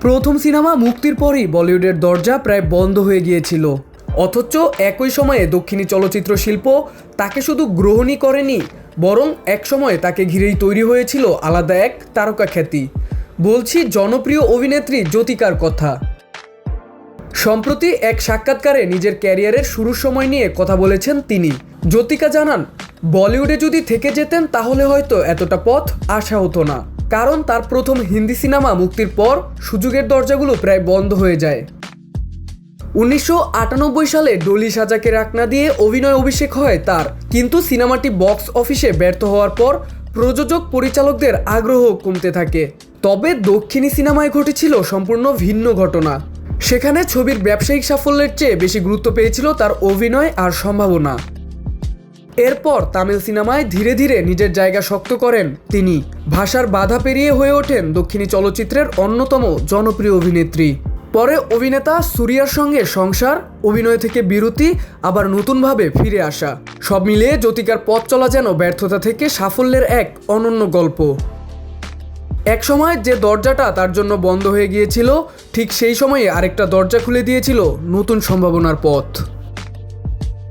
প্রথম সিনেমা মুক্তির পরই বলিউডের দরজা প্রায় বন্ধ হয়ে গিয়েছিল। অথচ একই সময়ে দক্ষিণী চলচ্চিত্র শিল্প তাকে শুধু গ্রহণই করেনি, বরং একসময় তাকে ঘিরেই তৈরি হয়েছিল আলাদা এক তারকা খ্যাতি। বলছি জনপ্রিয় অভিনেত্রী জ্যোতিকার কথা। সম্প্রতি এক সাক্ষাৎকারে নিজের ক্যারিয়ারের শুরুর সময় নিয়ে কথা বলেছেন তিনি। জ্যোতিকা জানান, বলিউডে যদি থেকে যেতেন তাহলে হয়তো এতটা পথ আসা হতো না, কারণ তার প্রথম হিন্দি সিনেমা মুক্তির পর সুযোগের দরজাগুলো প্রায় বন্ধ হয়ে যায়। 1998 সালে ডলি সাজাকে রাখনা দিয়ে অভিনয় অভিষেক হয় তার, কিন্তু সিনেমাটি বক্স অফিসে ব্যর্থ হওয়ার পর প্রযোজক পরিচালকদের আগ্রহ কমতে থাকে। তবে দক্ষিণী সিনেমায় ঘটেছিল সম্পূর্ণ ভিন্ন ঘটনা। সেখানে ছবির ব্যবসায়িক সাফল্যের চেয়ে বেশি গুরুত্ব পেয়েছিল তার অভিনয় আর সম্ভাবনা। এরপর তামিল সিনেমায় ধীরে ধীরে নিজের জায়গা শক্ত করেন তিনি। ভাষার বাধা পেরিয়ে হয়ে ওঠেন দক্ষিণী চলচ্চিত্রের অন্যতম জনপ্রিয় অভিনেত্রী। পরে অভিনেতা সূর্যার সঙ্গে সংসার, অভিনয় থেকে বিরতি, আবার নতুনভাবে ফিরে আসা, সব মিলিয়ে জ্যোতিকার পথ চলা যেন ব্যর্থতা থেকে সাফল্যের এক অনন্য গল্প। একসময় যে দরজাটা তার জন্য বন্ধ হয়ে গিয়েছিল, ঠিক সেই সময়ে আরেকটা দরজা খুলে দিয়েছিল নতুন সম্ভাবনার পথ।